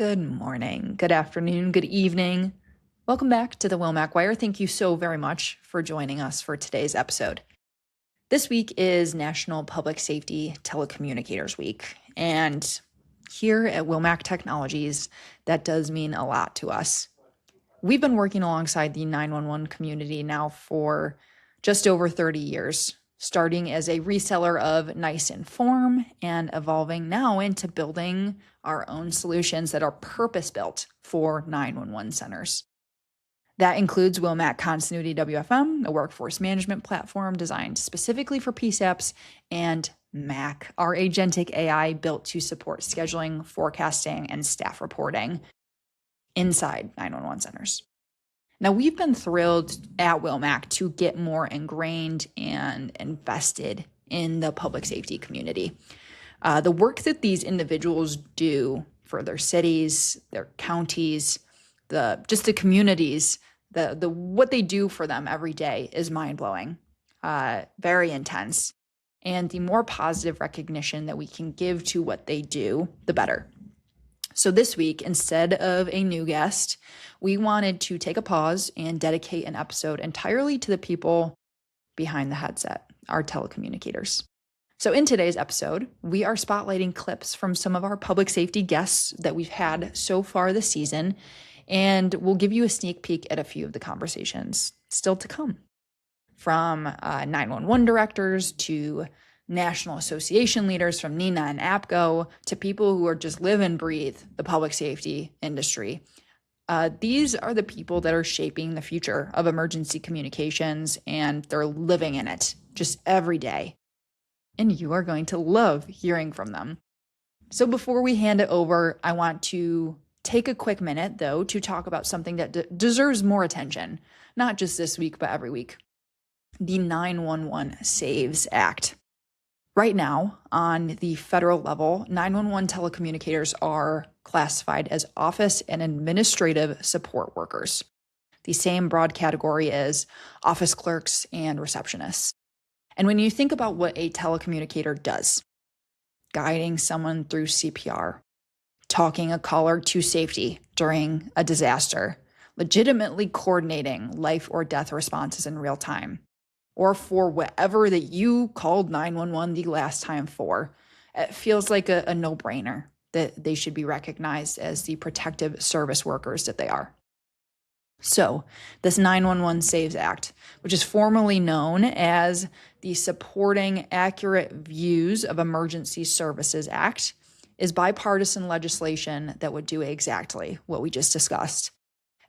Good morning, good afternoon, good evening. Welcome back to the Wilmac Wire. Thank you so very much for joining us for today's episode. This week is National Public Safety Telecommunicators Week, and here at Wilmac Technologies, that does mean a lot to us. We've been working alongside the 911 community now for just over 30 years, starting as a reseller of Nice Inform and evolving now into building our own solutions that are purpose-built for 911 centers. That includes Wilmac Continuity WFM, a workforce management platform designed specifically for PSAPs, and MAC, our agentic AI built to support scheduling, forecasting, and staff reporting inside 911 centers. Now, we've been thrilled at Wilmac to get more ingrained and invested in the public safety community. The work that these individuals do for their cities, their counties, the communities, what they do for them every day is mind-blowing, very intense. And the more positive recognition that we can give to what they do, the better. So this week, instead of a new guest, we wanted to take a pause and dedicate an episode entirely to the people behind the headset, our telecommunicators. So in today's episode, we are spotlighting clips from some of our public safety guests that we've had so far this season, and we'll give you a sneak peek at a few of the conversations still to come. From 911 directors to national association leaders from NENA and APCO to people who are just live and breathe the public safety industry. These are the people that are shaping the future of emergency communications, and they're living in it just every day. And you are going to love hearing from them. So before we hand it over, I want to take a quick minute, though, to talk about something that deserves more attention, not just this week, but every week. The 911 Saves Act. Right now, on the federal level, 911 telecommunicators are classified as office and administrative support workers, the same broad category as office clerks and receptionists. And when you think about what a telecommunicator does, guiding someone through CPR, talking a caller to safety during a disaster, legitimately coordinating life or death responses in real time, or for whatever that you called 911 the last time for, it feels like a no-brainer that they should be recognized as the protective service workers that they are. So this 911 Saves Act, which is formally known as the Supporting Accurate Views of Emergency Services Act, is bipartisan legislation that would do exactly what we just discussed.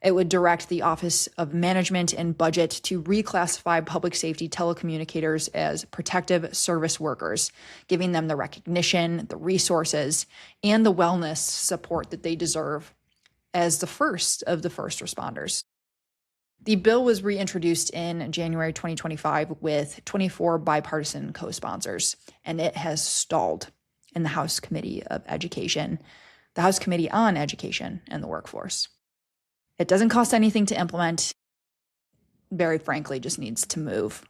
It would direct the Office of Management and Budget to reclassify public safety telecommunicators as protective service workers, giving them the recognition, the resources, and the wellness support that they deserve as the first of the first responders. The bill was reintroduced in January 2025 with 24 bipartisan co-sponsors, and it has stalled in the House Committee of Education, the House Committee on Education and the Workforce. It doesn't cost anything to implement. Very frankly, just needs to move.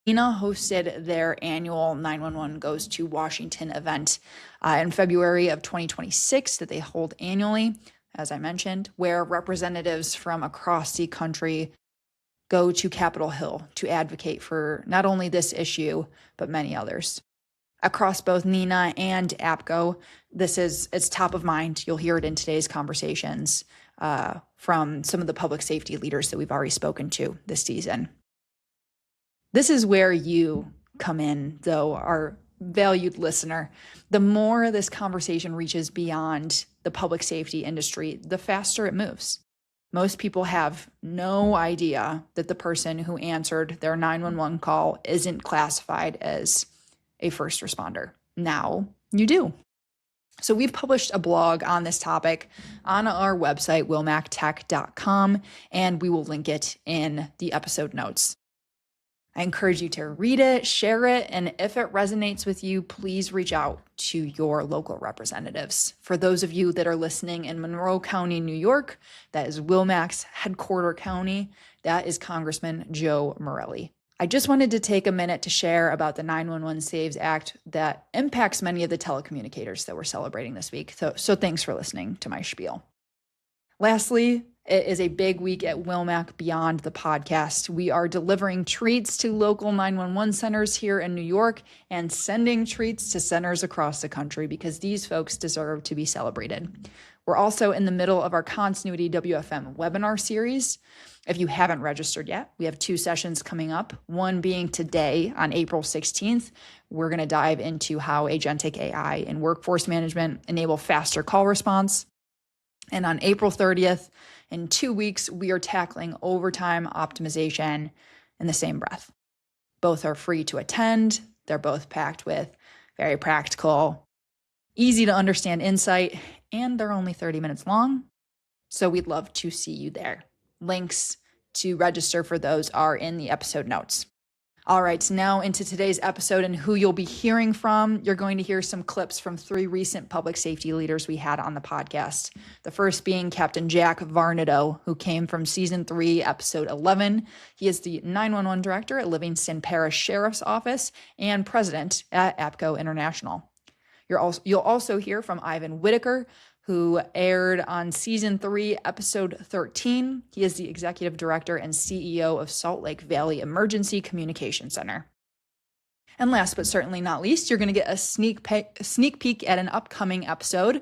NENA hosted their annual 911 Goes to Washington event in February of 2026 that they hold annually, as I mentioned, where representatives from across the country go to Capitol Hill to advocate for not only this issue, but many others. Across both NENA and APCO, it's top of mind. You'll hear it in today's conversations from some of the public safety leaders that we've already spoken to this season. This is where you come in, though, our valued listener. The more this conversation reaches beyond the public safety industry, the faster it moves. Most people have no idea that the person who answered their 911 call isn't classified as a first responder. Now you do. So we've published a blog on this topic on our website, wilmactech.com, and we will link it in the episode notes. I encourage you to read it, share it, and if it resonates with you, please reach out to your local representatives. For those of you that are listening in Monroe County, New York, that is Wilmac's headquarter county. That is Congressman Joe Morelli. I just wanted to take a minute to share about the 911 Saves Act that impacts many of the telecommunicators that we're celebrating this week. So thanks for listening to my spiel. Lastly, it is a big week at Wilmac Beyond the podcast. We are delivering treats to local 911 centers here in New York and sending treats to centers across the country because these folks deserve to be celebrated. We're also in the middle of our Continuity WFM webinar series. If you haven't registered yet, we have 2 sessions coming up, one being today on April 16th. We're going to dive into how agentic AI and workforce management enable faster call response. And on April 30th, in 2 weeks, we are tackling overtime optimization in the same breath. Both are free to attend. They're both packed with very practical, easy to understand insight, and they're only 30 minutes long. So we'd love to see you there. Links to register for those are in the episode notes. All right, now into today's episode and who you'll be hearing from. You're going to hear some clips from 3 recent public safety leaders we had on the podcast. The first being Captain Jack Varnado, who came from season 3, episode 11. He is the 911 director at Livingston Parish Sheriff's Office and president at APCO International. You'll also hear from Ivan Whitaker, who aired on season 3, episode 13. He is the executive director and CEO of Salt Lake Valley Emergency Communication Center. And last but certainly not least, you're going to get a sneak peek at an upcoming episode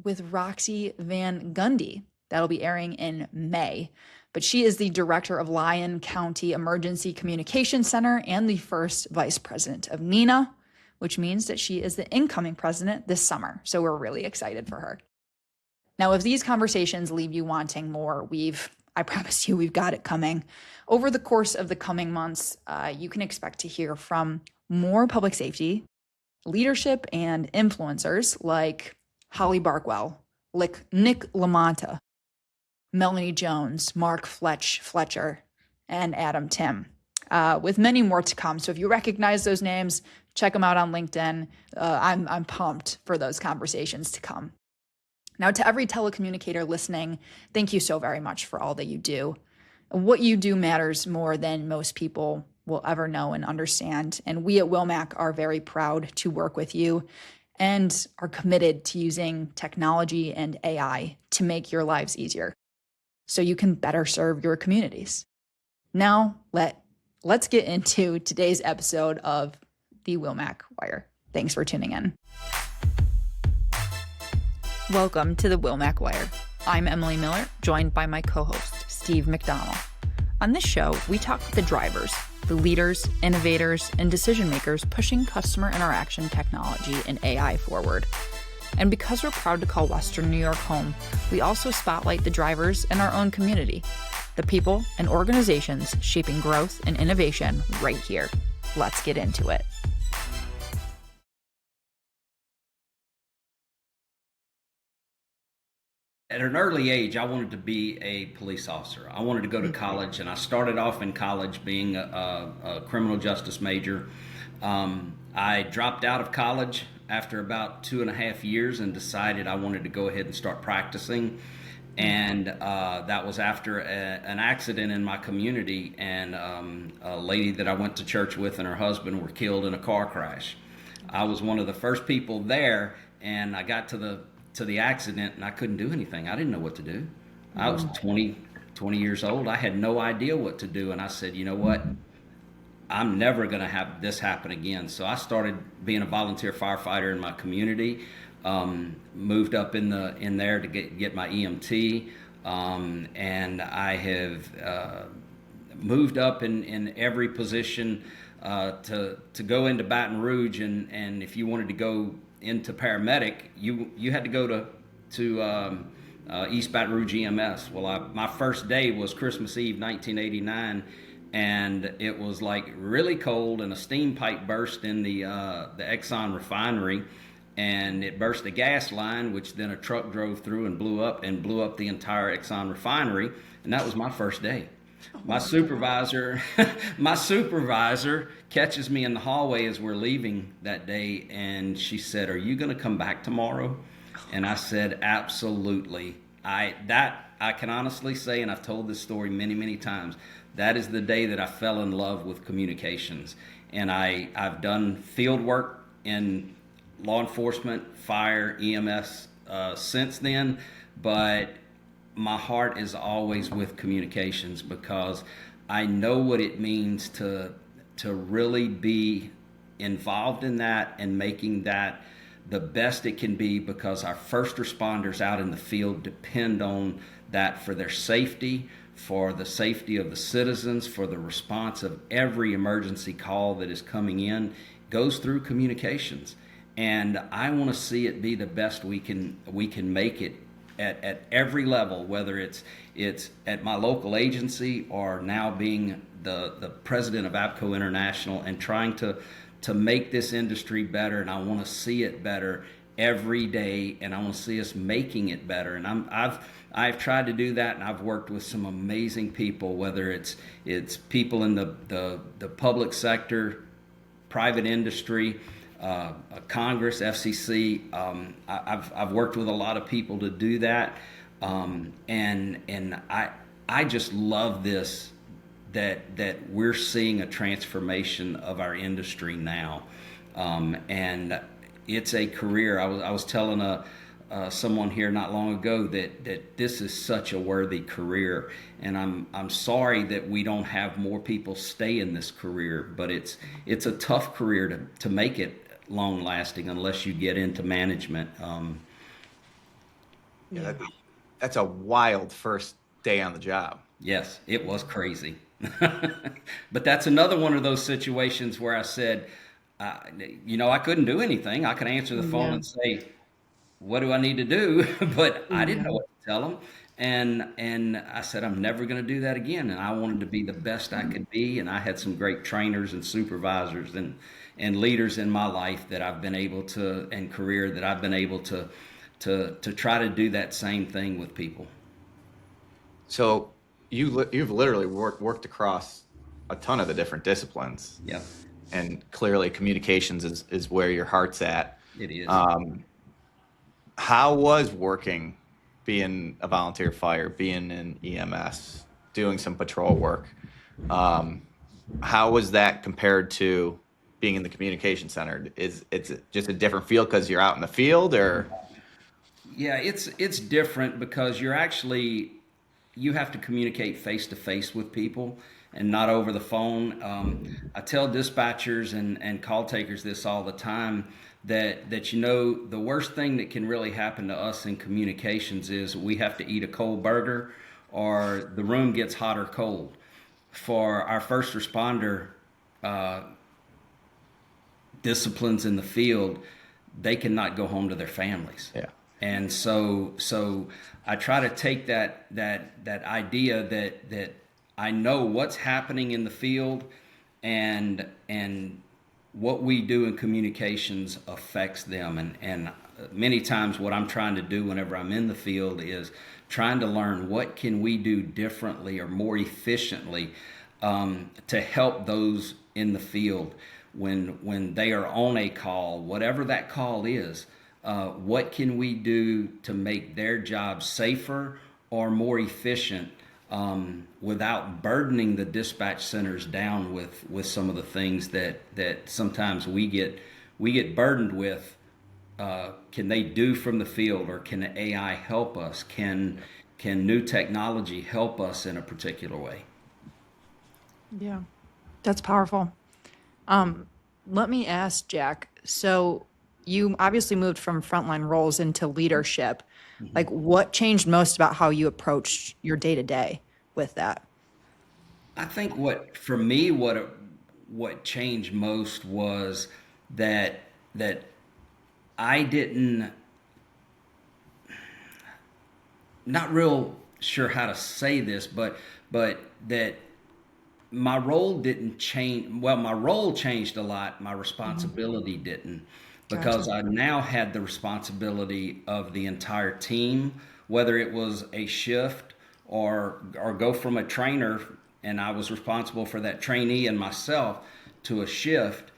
with Roxy Van Gundy. That'll be airing in May. But she is the director of Lyon County Emergency Communication Center and the first vice president of NENA, which means that she is the incoming president this summer. So we're really excited for her. Now, if these conversations leave you wanting more, I promise you, we've got it coming. Over the course of the coming months, you can expect to hear from more public safety, leadership, and influencers like Holly Barkwell, like Nick LaMonta, Melanie Jones, Mark Fletcher, and Adam Tim, with many more to come. So if you recognize those names, check them out on LinkedIn. I'm pumped for those conversations to come. Now, to every telecommunicator listening, thank you so very much for all that you do. What you do matters more than most people will ever know and understand. And we at Wilmac are very proud to work with you and are committed to using technology and AI to make your lives easier so you can better serve your communities. Now, let's get into today's episode of the Wilmac Wire. Thanks for tuning in. Welcome to the Wilmac Wire. I'm Emily Miller, joined by my co-host, Steve McDonald. On this show, we talk with the drivers, the leaders, innovators, and decision makers pushing customer interaction technology and AI forward. And because we're proud to call Western New York home, we also spotlight the drivers in our own community, the people and organizations shaping growth and innovation right here. Let's get into it. At an early age, I wanted to be a police officer. I wanted to go to college, and I started off in college being a criminal justice major. I dropped out of college after about 2.5 years and decided I wanted to go ahead and start practicing. And that was after an accident in my community, and a lady that I went to church with and her husband were killed in a car crash. I was one of the first people there, and I got to the accident and I couldn't do anything. I didn't know what to do. I was 20 years old. I had no idea what to do. And I said, you know what? I'm never going to have this happen again. So I started being a volunteer firefighter in my community, moved up in there to get my EMT. And I have moved up in every position to go into Baton Rouge. And if you wanted to go into paramedic, you had to go to East Baton Rouge EMS. Well, my first day was Christmas Eve, 1989, and it was like really cold, and a steam pipe burst in the Exxon refinery, and it burst the gas line, which then a truck drove through and blew up the entire Exxon refinery, and that was my first day. My supervisor catches me in the hallway as we're leaving that day, and she said, "Are you going to come back tomorrow?" And I said, "Absolutely." I I can honestly say, and I've told this story many, many times, that is the day that I fell in love with communications. And I've done field work in law enforcement, fire, EMS since then, but my heart is always with communications because I know what it means to really be involved in that and making that the best it can be, because our first responders out in the field depend on that for their safety, for the safety of the citizens, for the response of every emergency call that is coming in goes through communications. And I want to see it be the best we can make it at every level, whether it's at my local agency or now being the president of APCO International and trying to make this industry better. And I want to see it better every day, and I want to see us making it better. And I've tried to do that, and I've worked with some amazing people, whether it's people in the public sector, private industry, Congress, FCC. I've worked with a lot of people to do that, and I just love this, that we're seeing a transformation of our industry now, and it's a career. I was telling someone here not long ago that this is such a worthy career, and I'm sorry that we don't have more people stay in this career, but it's a tough career to make it long lasting unless you get into management. That's a wild first day on the job. Yes, it was crazy. But that's another one of those situations where I said, I couldn't do anything. I could answer the phone and say, what do I need to do? But I didn't know what to tell them. And I said, I'm never going to do that again. And I wanted to be the best I could be. And I had some great trainers and supervisors and leaders in my life that I've been able to, and career that I've been able to try to do that same thing with people. So you've literally worked across a ton of the different disciplines. Yeah. And clearly communications is where your heart's at. It is. How was working, being a volunteer fire, being in EMS, doing some patrol work? How was that compared to being in the communication center? It's just a different feel because you're out in the field, or? Yeah, it's different because you have to communicate face to face with people and not over the phone. I tell dispatchers and call takers this all the time, that the worst thing that can really happen to us in communications is we have to eat a cold burger or the room gets hot or cold. For our first responder disciplines in the field, they cannot go home to their families. Yeah. And so I try to take that idea that I know what's happening in the field, and what we do in communications affects them. And many times what I'm trying to do whenever I'm in the field is trying to learn what can we do differently or more efficiently to help those in the field when they are on a call, whatever that call is. What can we do to make their job safer or more efficient without burdening the dispatch centers down with some of the things that sometimes we get burdened with? Can they do from the field, or can AI help us? Can new technology help us in a particular way? Yeah, that's powerful. Let me ask, Jack, so you obviously moved from frontline roles into leadership. Mm-hmm. Like, what changed most about how you approached your day-to-day with that? I think what changed most was that I didn't, not real sure how to say this, but that my role didn't change. Well, my role changed a lot. My responsibility didn't, because I now had the responsibility of the entire team, whether it was a shift or go from a trainer, and I was responsible for that trainee and myself, to a shift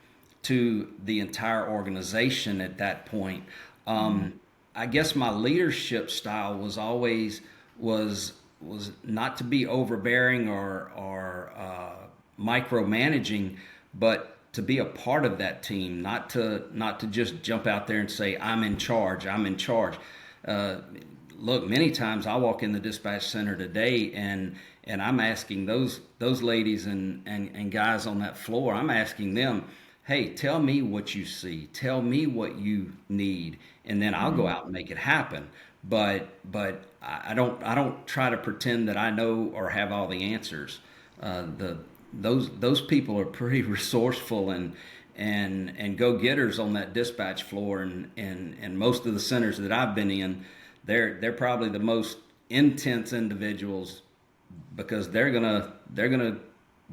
to the entire organization at that point. I guess my leadership style was always was not to be overbearing or micromanaging, but to be a part of that team, not to just jump out there and say I'm in charge. I'm in charge. Uh, Look, many times I walk in the dispatch center today, and I'm asking those ladies and guys on that floor. I'm asking them, hey, tell me what you see. Tell me what you need, and then I'll go out and make it happen. But I don't try to pretend that I know or have all the answers. The those people are pretty resourceful and go getters on that dispatch floor, and most of the centers that I've been in, they're probably the most intense individuals because they're gonna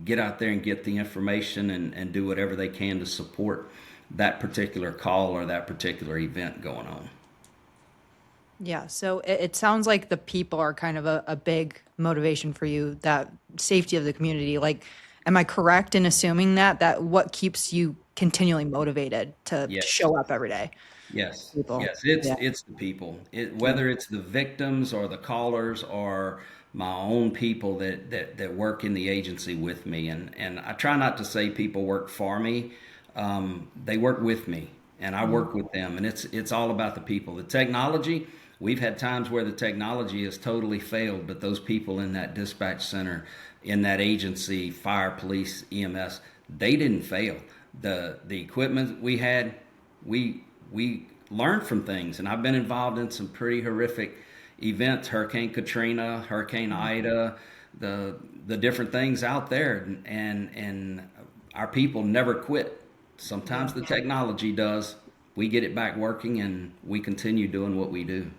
get out there and get the information and do whatever they can to support that particular call or that particular event going on. Yeah, so it sounds like the people are kind of a big motivation for you, that safety of the community. Like, am I correct in assuming that what keeps you continually motivated to Yes. show up every day? Yes, People. yes, it's Yeah. it's the people. Whether it's the victims or the callers or my own people that work in the agency with me, and I try not to say people work for me. They work with me, and I work with them, and it's all about the people. The technology. We've had times where the technology has totally failed, but those people in that dispatch center, in that agency, fire, police, EMS, they didn't fail. The equipment we had, we learned from things, and I've been involved in some pretty horrific events: Hurricane Katrina, Hurricane Ida, the different things out there, and our people never quit. Sometimes the technology does. We get it back working, and we continue doing what we do.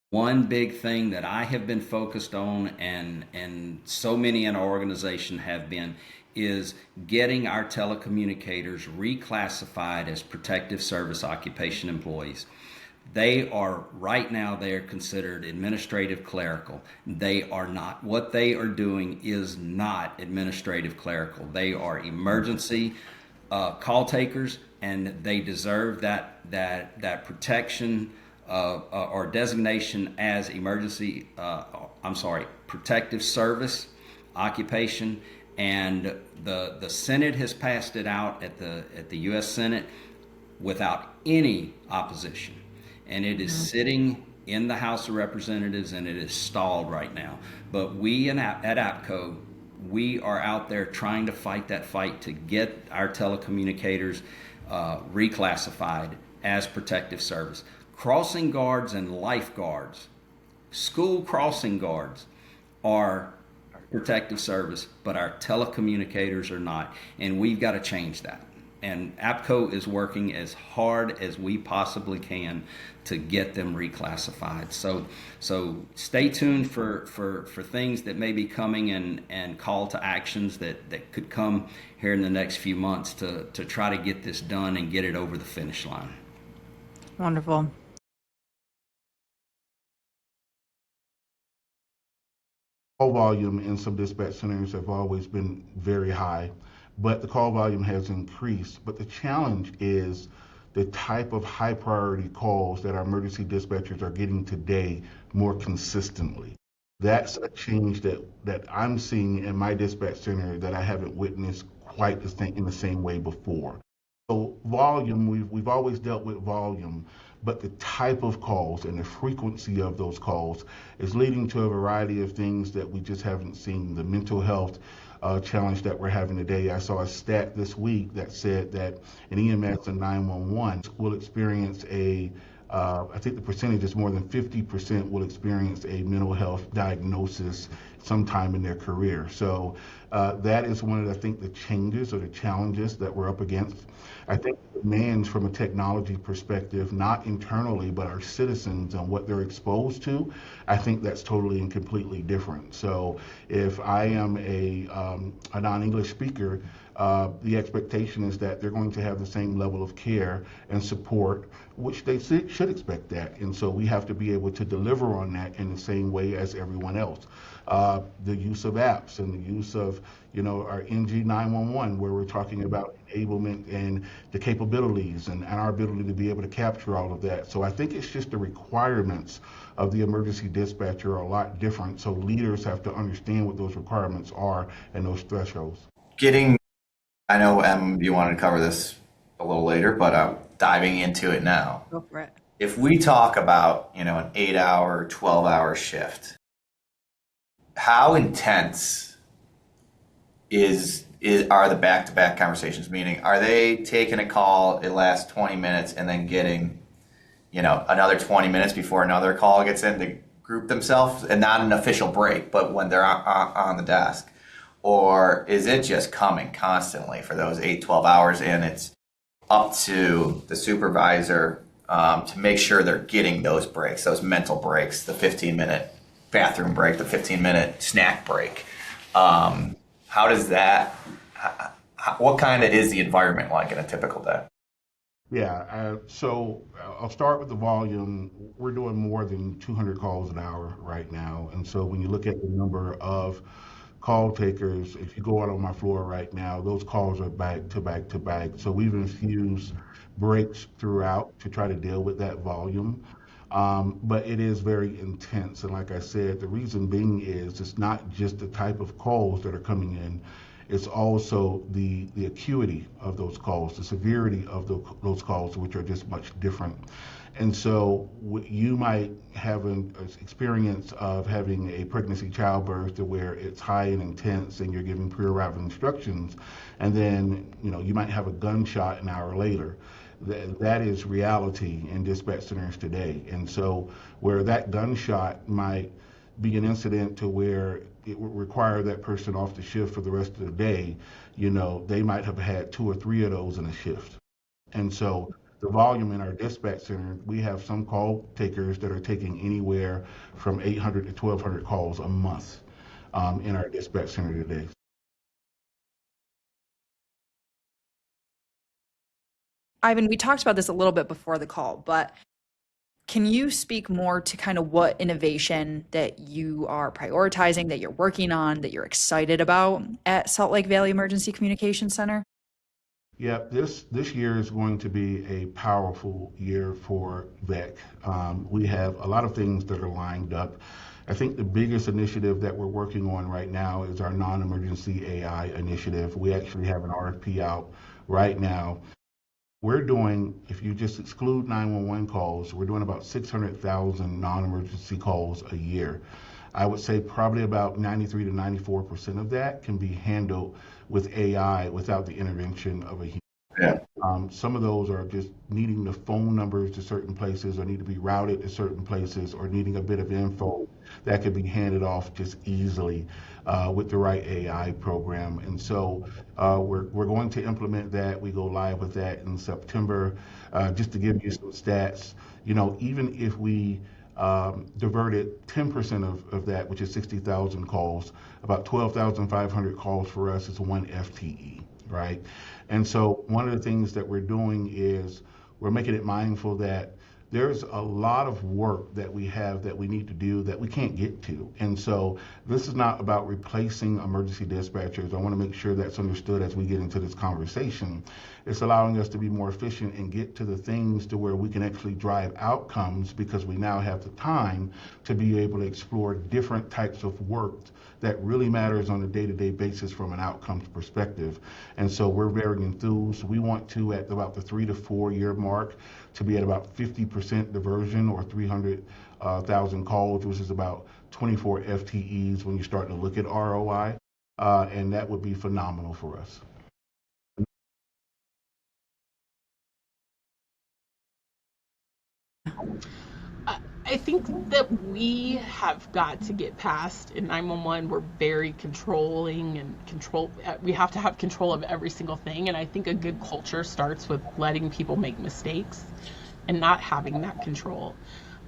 One big thing that I have been focused on, and so many in our organization have been, is getting our telecommunicators reclassified as protective service occupation employees. They are right now, they are considered administrative clerical. They are not. What they are doing is not administrative clerical. They are emergency call takers, and they deserve that protection or designation as emergency. I'm sorry, protective service occupation. And the Senate has passed it out at the U.S. Senate without any opposition, and it is sitting in the House of Representatives, and it is stalled right now. But we at APCO, we are out there trying to fight that fight to get our telecommunicators reclassified as protective service. Crossing guards and lifeguards, school crossing guards are protective service, but our telecommunicators are not, and we've got to change that. And APCO is working as hard as we possibly can to get them reclassified. So stay tuned for things that may be coming, and call to actions that could come here in the next few months to try to get this done and get it over the finish line. Wonderful. Call volume in some dispatch centers have always been very high, but the call volume has increased. But the challenge is the type of high priority calls that our emergency dispatchers are getting today more consistently. That's a change that I'm seeing in my dispatch center that I haven't witnessed quite in the same way before. So volume, we've always dealt with volume, but the type of calls and the frequency of those calls is leading to a variety of things that we just haven't seen. The mental health challenge that we're having today. I saw a stat this week that said that in EMS and 911 will experience I think the percentage is more than 50% will experience a mental health diagnosis sometime in their career. So that is one of the changes or the challenges that we're up against. I think the demands from a technology perspective, not internally, but our citizens and what they're exposed to, I think that's totally and completely different. So if I am a non-English speaker, the expectation is that they're going to have the same level of care and support, which they should expect that. And so we have to be able to deliver on that in the same way as everyone else. The use of apps and the use of, our NG 911, where we're talking about enablement and the capabilities and our ability to be able to capture all of that. So I think it's just the requirements of the emergency dispatcher are a lot different. So leaders have to understand what those requirements are and those thresholds. I know, Em, you wanted to cover this a little later, but I'm diving into it now. Go for it. If we talk about, an 8-hour, 12-hour shift, how intense are the back-to-back conversations? Meaning, are they taking a call, it lasts 20 minutes, and then getting, another 20 minutes before another call gets in to group themselves, and not an official break, but when they're on the desk? Or is it just coming constantly for those 8-12 hours, and it's up to the supervisor to make sure they're getting those breaks, those mental breaks, the 15-minute bathroom break, the 15-minute snack break? How does that, what kind of is the environment like in a typical day? Yeah, so I'll start with the volume. We're doing more than 200 calls an hour right now. And so when you look at the number of call takers, if you go out on my floor right now, those calls are back to back to back. So we've infused breaks throughout to try to deal with that volume. But it is very intense. And like I said, the reason being is it's not just the type of calls that are coming in, it's also the acuity of those calls, the severity of those calls, which are just much different. And so you might have an experience of having a pregnancy childbirth to where it's high and intense and you're giving pre-arrival instructions, and then you might have a gunshot an hour later. That is reality in dispatch centers today. And so where that gunshot might be an incident to where it would require that person off the shift for the rest of the day, they might have had 2 or 3 of those in a shift. And so the volume in our dispatch center, we have some call takers that are taking anywhere from 800 to 1,200 calls a month in our dispatch center today. Ivan, we talked about this a little bit before the call, but can you speak more to kind of what innovation that you are prioritizing, that you're working on, that you're excited about at Salt Lake Valley Emergency Communications Center? Yeah, this year is going to be a powerful year for VEC. We have a lot of things that are lined up. I think the biggest initiative that we're working on right now is our non-emergency AI initiative. We actually have an RFP out right now. We're doing, if you just exclude 911 calls, we're doing about 600,000 non-emergency calls a year. I would say probably about 93 to 94% of that can be handled with AI without the intervention of a human. Yeah. Some of those are just needing the phone numbers to certain places or need to be routed to certain places or needing a bit of info that could be handed off just easily with the right AI program. And so we're going to implement that. We go live with that in September. Just to give you some stats, even if we diverted 10% of that, which is 60,000 calls, about 12,500 calls for us is 1 FTE, right? And so one of the things that we're doing is we're making it mindful that there's a lot of work that we have that we need to do that we can't get to. And so this is not about replacing emergency dispatchers. I want to make sure that's understood as we get into this conversation. It's allowing us to be more efficient and get to the things to where we can actually drive outcomes because we now have the time to be able to explore different types of work that really matters on a day-to-day basis from an outcomes perspective. And so we're very enthused. We want to, at about the 3 to 4 year mark, to be at about 50% diversion or 300,000 calls, which is about 24 FTEs when you start to look at ROI. And that would be phenomenal for us. I think that we have got to get past in 911. We're very controlling and we have to have control of every single thing. And I think a good culture starts with letting people make mistakes and not having that control.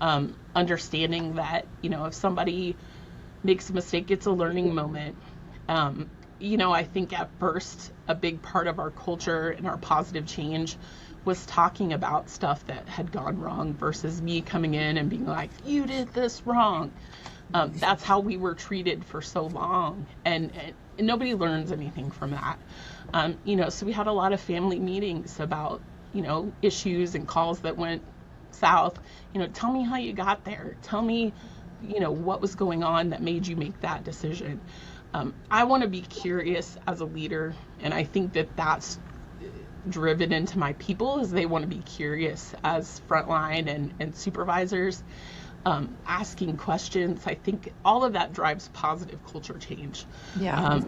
Understanding that, if somebody makes a mistake, it's a learning moment. I think at first a big part of our culture and our positive change was talking about stuff that had gone wrong versus me coming in and being like, you did this wrong. That's how we were treated for so long. And nobody learns anything from that. So we had a lot of family meetings about, issues and calls that went south. Tell me how you got there. Tell me, what was going on that made you make that decision. I want to be curious as a leader, and I think that that's driven into my people, is they want to be curious as frontline and supervisors, asking questions. I think all of that drives positive culture change. Yeah.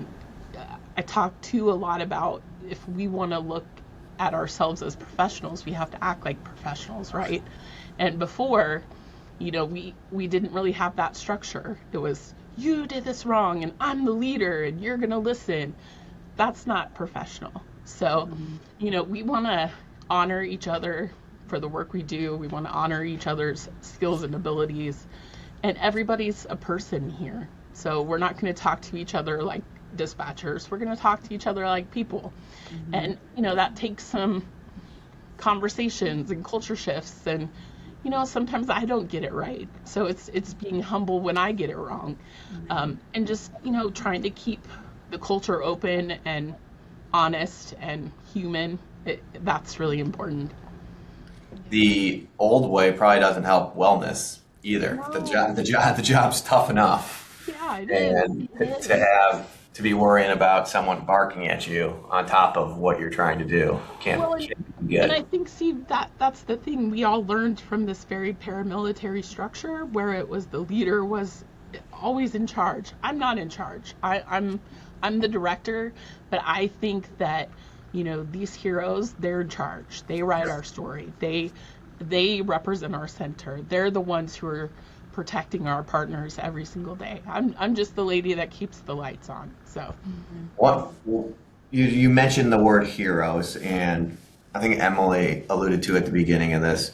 I talk too a lot about, if we want to look at ourselves as professionals, we have to act like professionals, right? And before, we didn't really have that structure. It was, you did this wrong and I'm the leader and you're going to listen. That's not professional. So, we want to honor each other for the work we do. We want to honor each other's skills and abilities. And everybody's a person here. So we're not going to talk to each other like dispatchers. We're going to talk to each other like people. And, that takes some conversations and culture shifts. And, sometimes I don't get it right. So it's being humble when I get it wrong. And just, trying to keep the culture open and honest and human. That's really important. The old way probably doesn't help wellness either. No. The job's tough enough. Yeah, it is. And to be worrying about someone barking at you on top of what you're trying to do can't be good. And I think, Steve, that's the thing. We all learned from this very paramilitary structure where it was the leader was always in charge. I'm not in charge. I'm the director, but I think that, these heroes, they're in charge. They write our story. They represent our center. They're the ones who are protecting our partners every single day. I'm just the lady that keeps the lights on. So, What you mentioned the word heroes, and I think Emily alluded to at the beginning of this.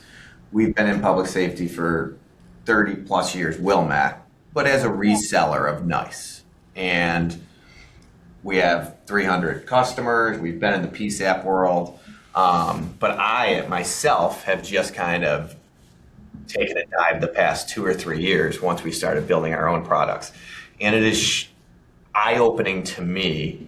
We've been in public safety for 30 plus years, Wilmac, but as a reseller of NICE. And we have 300 customers. We've been in the PSAP world. But I myself have just kind of taken a dive the past 2 or 3 years once we started building our own products. And it is eye-opening to me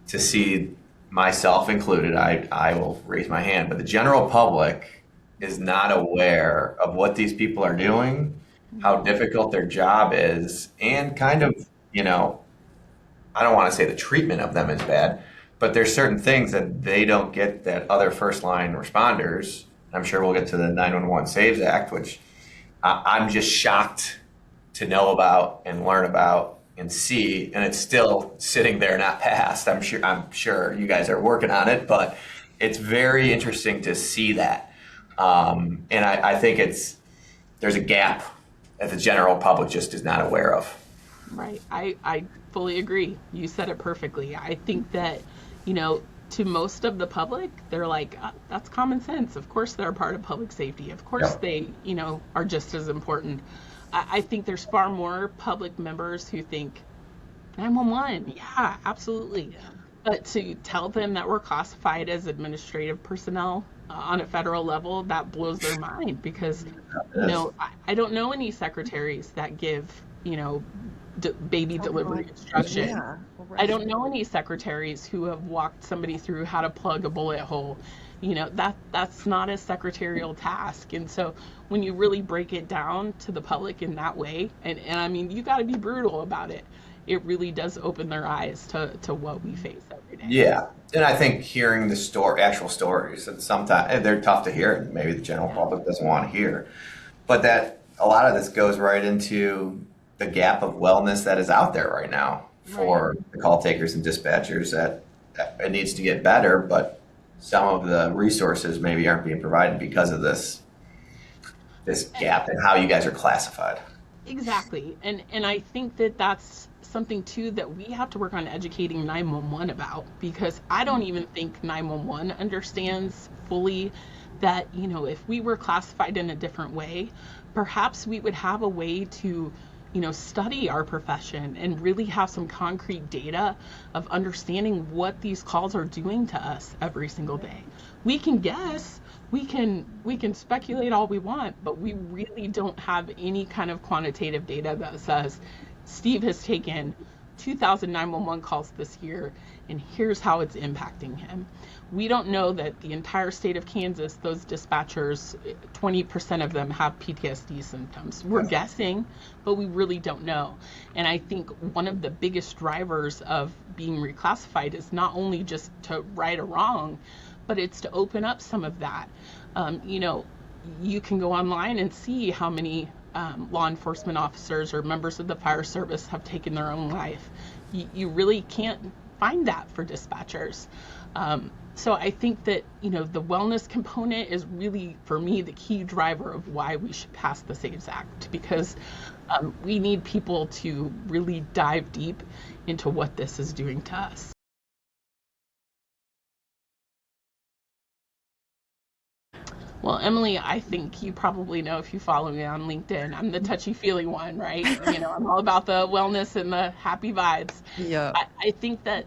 to see, myself included, I will raise my hand, but the general public is not aware of what these people are doing, how difficult their job is, and kind of, I don't want to say the treatment of them is bad, but there's certain things that they don't get that other first line responders. I'm sure we'll get to the 911 Saves Act, which I'm just shocked to know about and learn about and see, and it's still sitting there not passed. I'm sure you guys are working on it, but it's very interesting to see that. And I think there's a gap that the general public just is not aware of. Right. I fully agree. You said it perfectly. I think that, to most of the public, they're like, that's common sense. Of course they're a part of public safety. Of course they, are just as important. I think there's far more public members who think 911, yeah, absolutely. But to tell them that we're classified as administrative personnel on a federal level, that blows their mind because, I don't know any secretaries that give, baby delivery instruction. Yeah, right. I don't know any secretaries who have walked somebody through how to plug a bullet hole. That's not a secretarial task. And so when you really break it down to the public in that way, and I mean, you got to be brutal about it. It really does open their eyes to what we face every day. Yeah. And I think hearing the actual stories, and sometimes they're tough to hear and maybe the general public doesn't want to hear, but that a lot of this goes right into the gap of wellness that is out there right now for the call takers and dispatchers, that it needs to get better, but some of the resources maybe aren't being provided because of this gap in how you guys are classified. Exactly. And I think that that's something too that we have to work on educating 911 about, because I don't even think 911 understands fully that, if we were classified in a different way, perhaps we would have a way to study our profession and really have some concrete data of understanding what these calls are doing to us every single day. We can guess, we can speculate all we want, but we really don't have any kind of quantitative data that says Steve has taken 2,000 911 calls this year, and here's how it's impacting him. We don't know that the entire state of Kansas, those dispatchers, 20% of them have PTSD symptoms. We're guessing, but we really don't know. And I think one of the biggest drivers of being reclassified is not only just to right a wrong, but it's to open up some of that. You can go online and see how many law enforcement officers or members of the fire service have taken their own life. You really can't find that for dispatchers. So I think that, the wellness component is really, for me, the key driver of why we should pass the SAVES Act, because we need people to really dive deep into what this is doing to us. Well, Emily, I think you probably know if you follow me on LinkedIn, I'm the touchy-feely one, right? I'm all about the wellness and the happy vibes. Yeah. I think that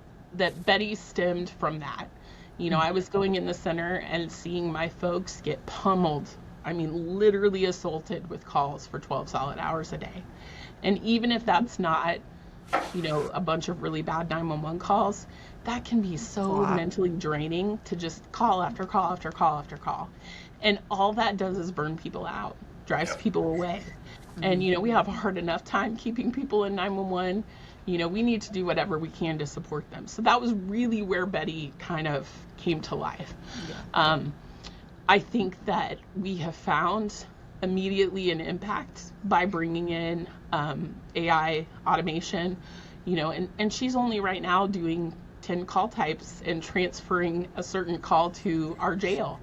Betty stemmed from that. I was going in the center and seeing my folks get pummeled. I mean, literally assaulted with calls for 12 solid hours a day. And even if that's not, a bunch of really bad 911 calls, that can be so mentally draining to just call after call after call after call. And all that does is burn people out, drives people away. And, we have a hard enough time keeping people in 911. We need to do whatever we can to support them. So that was really where Betty kind of came to life. Yeah. I think that we have found immediately an impact by bringing in AI automation, and she's only right now doing 10 call types and transferring a certain call to our jail.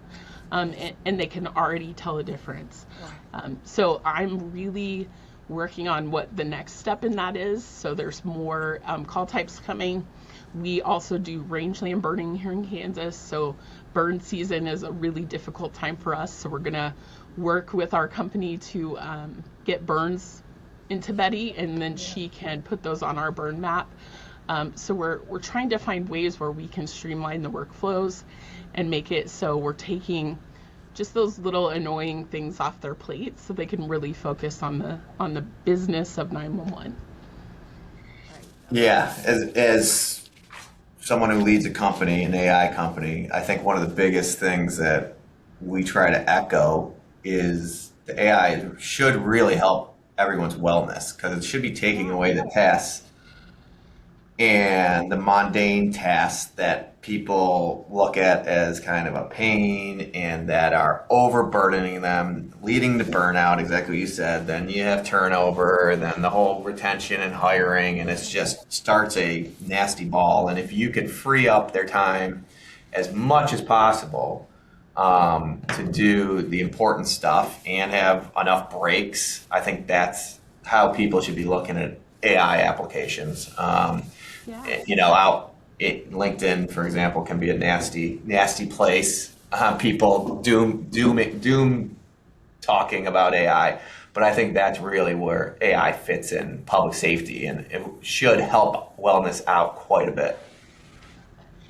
And they can already tell a difference. So I'm really working on what the next step in that is. So there's more call types coming. We also do rangeland burning here in Kansas. So burn season is a really difficult time for us. So we're gonna work with our company to get burns into Betty, and then she can put those on our burn map. So we're trying to find ways where we can streamline the workflows and make it so we're taking just those little annoying things off their plate so they can really focus on the business of 911. Yeah, as someone who leads a company, an AI company, I think one of the biggest things that we try to echo is the AI should really help everyone's wellness, because it should be taking away the tasks and the mundane tasks that people look at as kind of a pain and that are overburdening them, leading to burnout, exactly what you said. Then you have turnover, and then the whole retention and hiring, and it just starts a nasty ball. And if you can free up their time as much as possible to do the important stuff and have enough breaks, I think that's how people should be looking at AI applications. LinkedIn, for example, can be a nasty place. People doom talking about AI, but I think that's really where AI fits in public safety, and it should help wellness out quite a bit.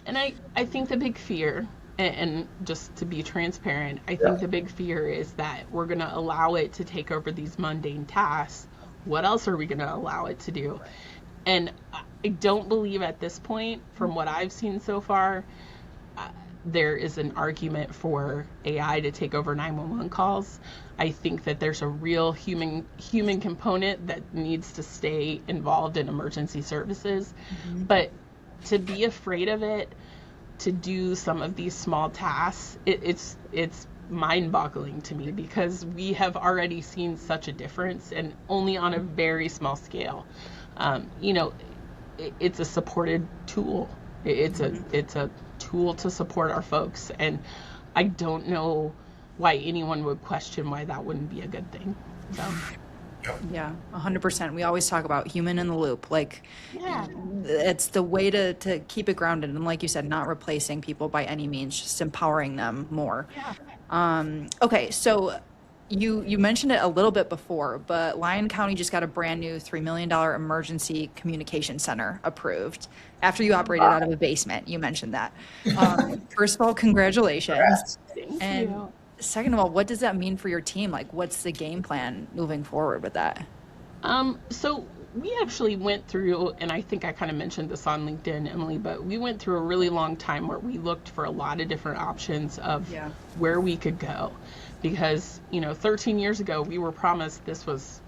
And I think the big fear, and just to be transparent, I think the big fear is that we're going to allow it to take over these mundane tasks. What else are we going to allow it to do? And I don't believe at this point, from what I've seen so far, there is an argument for AI to take over 911 calls. I think that there's a real human component that needs to stay involved in emergency services. Mm-hmm. But to be afraid of it, to do some of these small tasks, it's mind-boggling to me, because we have already seen such a difference, and only on a very small scale. It's a supported tool. It's a tool to support our folks, and I don't know why anyone would question why that wouldn't be a good thing. So. Yeah, 100%. We always talk about human in the loop. It's the way to keep it grounded, and like you said, not replacing people by any means, just empowering them more. Yeah. Okay, so You mentioned it a little bit before, but Lyon County just got a brand new $3 million emergency communication center approved after you operated out of a basement. You mentioned that. First of all, congratulations. Thank And you. second of all, what does that mean for your team? Like, what's the game plan moving forward with that? So we actually went through, and I think I kind of mentioned this on LinkedIn, Emily, but we went through a really long time where we looked for a lot of different options of where we could go. Because, 13 years ago, we were promised this was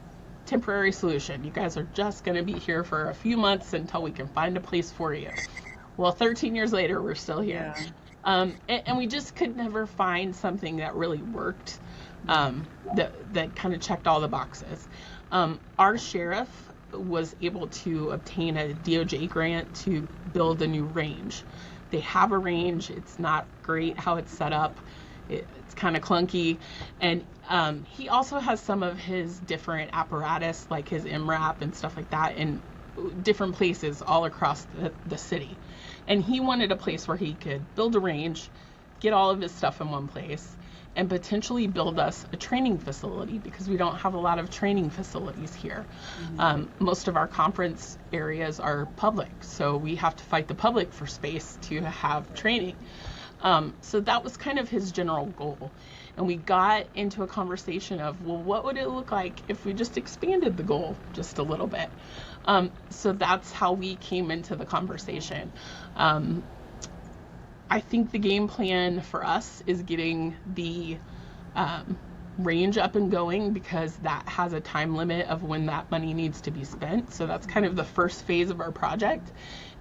temporary solution. You guys are just going to be here for a few months until we can find a place for you. Well, 13 years later, we're still here. And we just could never find something that really worked, that kind of checked all the boxes. Our sheriff was able to obtain a DOJ grant to build a new range. They have a range. It's not great how it's set up. It's kind of clunky. And he also has some of his different apparatus, like his MRAP and stuff like that, in different places all across the city. And he wanted a place where he could build a range, get all of his stuff in one place, and potentially build us a training facility, because we don't have a lot of training facilities here. Most of our conference areas are public, so we have to fight the public for space to have training. So that was kind of his general goal. And we got into a conversation of, well, what would it look like if we just expanded the goal just a little bit? So that's how we came into the conversation. I think the game plan for us is getting the range up and going, because that has a time limit of when that money needs to be spent. So that's kind of the first phase of our project.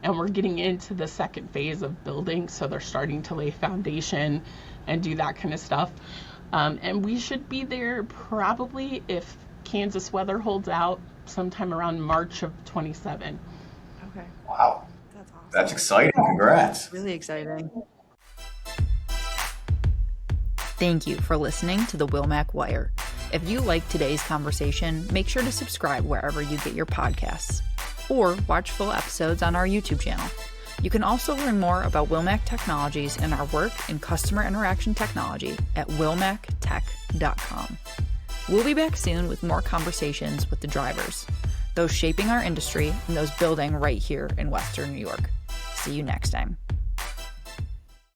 And we're getting into the second phase of building. So they're starting to lay foundation and do that kind of stuff. And we should be there probably, if Kansas weather holds out, sometime around March of 27. Okay. Wow. That's awesome. That's exciting. Congrats. Really exciting. Thank you for listening to the Wilmac Wire. If you liked today's conversation, make sure to subscribe wherever you get your podcasts, or watch full episodes on our YouTube channel. You can also learn more about Wilmac Technologies and our work in customer interaction technology at wilmactech.com. We'll be back soon with more conversations with the drivers, those shaping our industry and those building right here in Western New York. See you next time.